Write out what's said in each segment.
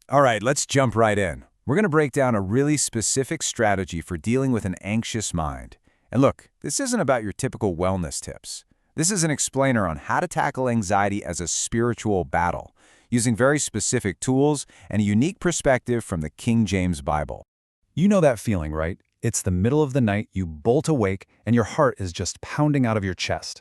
All right, let's jump right in. We're going to break down a really specific strategy for dealing with an anxious mind. And look, this isn't about your typical wellness tips. This is an explainer on how to tackle anxiety as a spiritual battle, using very specific tools and a unique perspective from the King James Bible. You know that feeling, right? It's the middle of the night, you bolt awake, and your heart is just pounding out of your chest.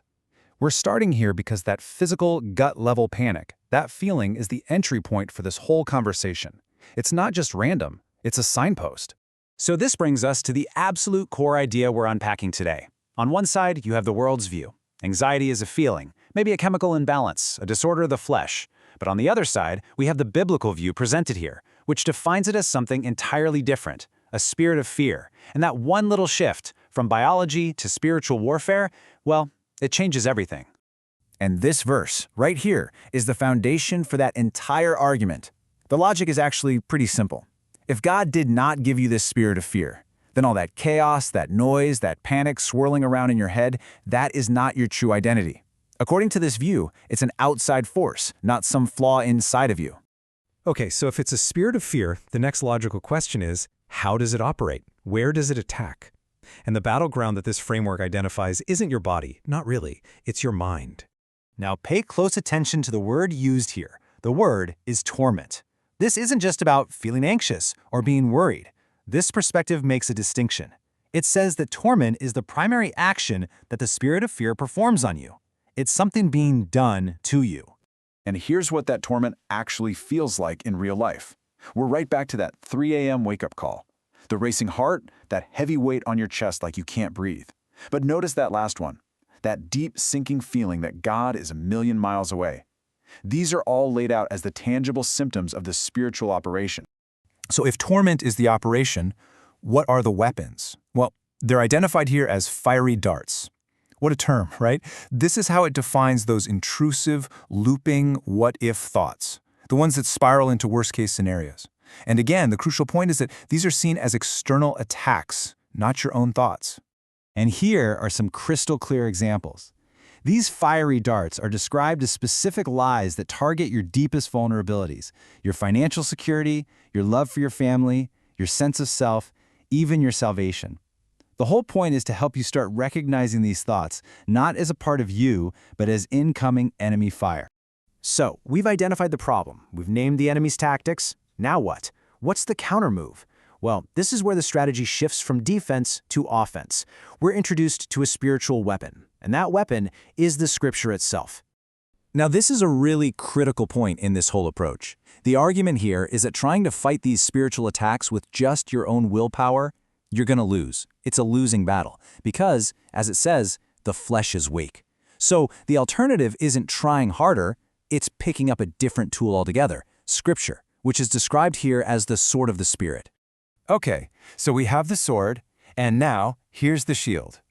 We're starting here because that physical, gut-level panic, that feeling is the entry point for this whole conversation. It's not just random, it's a signpost. So this brings us to the absolute core idea we're unpacking today. On one side, you have the world's view. Anxiety is a feeling, maybe a chemical imbalance, a disorder of the flesh. But on the other side, we have the biblical view presented here, which defines it as something entirely different, a spirit of fear. And that one little shift, from biology to spiritual warfare, well, it changes everything. And this verse, right here, is the foundation for that entire argument. The logic is actually pretty simple. If God did not give you this spirit of fear, then all that chaos, that noise, that panic swirling around in your head, that is not your true identity. According to this view, it's an outside force, not some flaw inside of you. Okay, so if it's a spirit of fear, the next logical question is, how does it operate? Where does it attack? And the battleground that this framework identifies isn't your body, not really, it's your mind. Now pay close attention to the word used here. The word is torment. This isn't just about feeling anxious or being worried. This perspective makes a distinction. It says that torment is the primary action that the spirit of fear performs on you. It's something being done to you. And here's what that torment actually feels like in real life. We're right back to that 3 a.m. wake-up call. The racing heart, that heavy weight on your chest like you can't breathe. But notice that last one, that deep sinking feeling that God is a million miles away. These are all laid out as the tangible symptoms of the spiritual operation. So if torment is the operation, what are the weapons? Well, they're identified here as fiery darts. What a term, right? This is how it defines those intrusive, looping, what-if thoughts, the ones that spiral into worst-case scenarios. And again, the crucial point is that these are seen as external attacks, not your own thoughts. And here are some crystal clear examples. These fiery darts are described as specific lies that target your deepest vulnerabilities, your financial security, your love for your family, your sense of self, even your salvation. The whole point is to help you start recognizing these thoughts, not as a part of you, but as incoming enemy fire. So, we've identified the problem. We've named the enemy's tactics. Now what? What's the counter move? Well, this is where the strategy shifts from defense to offense. We're introduced to a spiritual weapon, and that weapon is the scripture itself. Now, this is a really critical point in this whole approach. The argument here is that trying to fight these spiritual attacks with just your own willpower, you're going to lose. It's a losing battle because, as it says, the flesh is weak. So the alternative isn't trying harder, it's picking up a different tool altogether, scripture, which is described here as the sword of the Spirit. Okay, so we have the sword, and now here's the shield.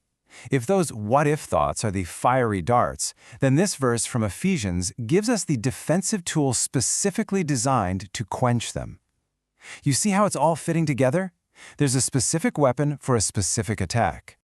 If those what-if thoughts are the fiery darts, then this verse from Ephesians gives us the defensive tool specifically designed to quench them. You see how it's all fitting together? There's a specific weapon for a specific attack.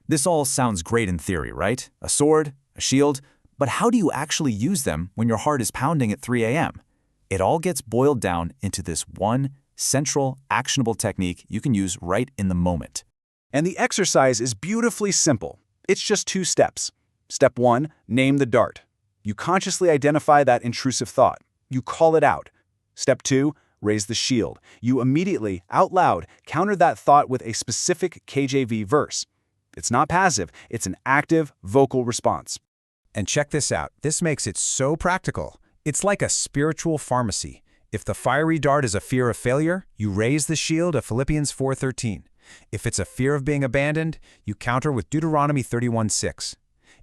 This all sounds great in theory, right? A sword, a shield, but how do you actually use them when your heart is pounding at 3 a.m.? It all gets boiled down into this one central, actionable technique you can use right in the moment. And the exercise is beautifully simple. It's just 2 steps. Step 1, name the dart. You consciously identify that intrusive thought. You call it out. Step 2, raise the shield. You immediately, out loud, counter that thought with a specific KJV verse. It's not passive, it's an active, vocal response. And check this out. This makes it so practical. It's like a spiritual pharmacy. If the fiery dart is a fear of failure, you raise the shield of Philippians 4:13. If it's a fear of being abandoned, you counter with Deuteronomy 31:6.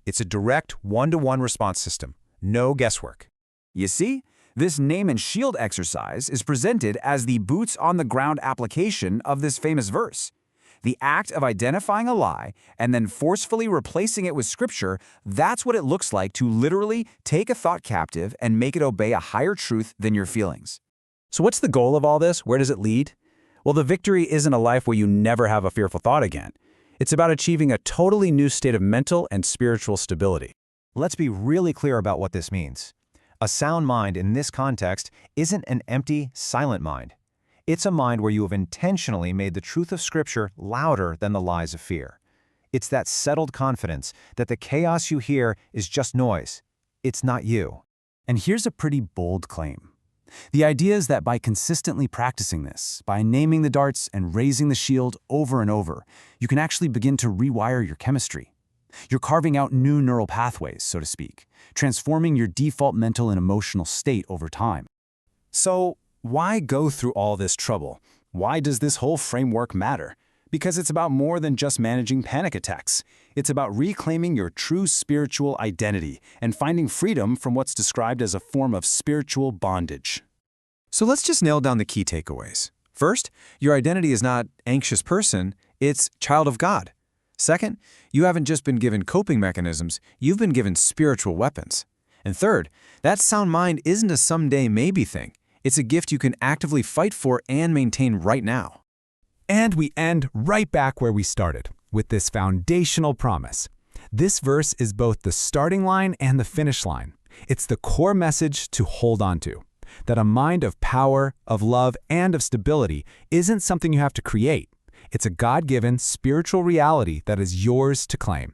It's a direct one-to-one response system. No guesswork. You see, this name and shield exercise is presented as the boots-on-the-ground application of this famous verse. The act of identifying a lie and then forcefully replacing it with scripture, that's what it looks like to literally take a thought captive and make it obey a higher truth than your feelings. So what's the goal of all this? Where does it lead? Well, the victory isn't a life where you never have a fearful thought again. It's about achieving a totally new state of mental and spiritual stability. Let's be really clear about what this means. A sound mind in this context isn't an empty, silent mind. It's a mind where you have intentionally made the truth of Scripture louder than the lies of fear. It's that settled confidence that the chaos you hear is just noise. It's not you. And here's a pretty bold claim. The idea is that by consistently practicing this, by naming the darts and raising the shield over and over, you can actually begin to rewire your chemistry. You're carving out new neural pathways, so to speak, transforming your default mental and emotional state over time. So, why go through all this trouble? Why does this whole framework matter? Because it's about more than just managing panic attacks. It's about reclaiming your true spiritual identity and finding freedom from what's described as a form of spiritual bondage. So let's just nail down the key takeaways. First, your identity is not anxious person, it's child of God. Second, you haven't just been given coping mechanisms, you've been given spiritual weapons. And third, that sound mind isn't a someday maybe thing. It's a gift you can actively fight for and maintain right now. And we end right back where we started, with this foundational promise. This verse is both the starting line and the finish line. It's the core message to hold on to, that a mind of power, of love, and of stability isn't something you have to create. It's a God-given spiritual reality that is yours to claim.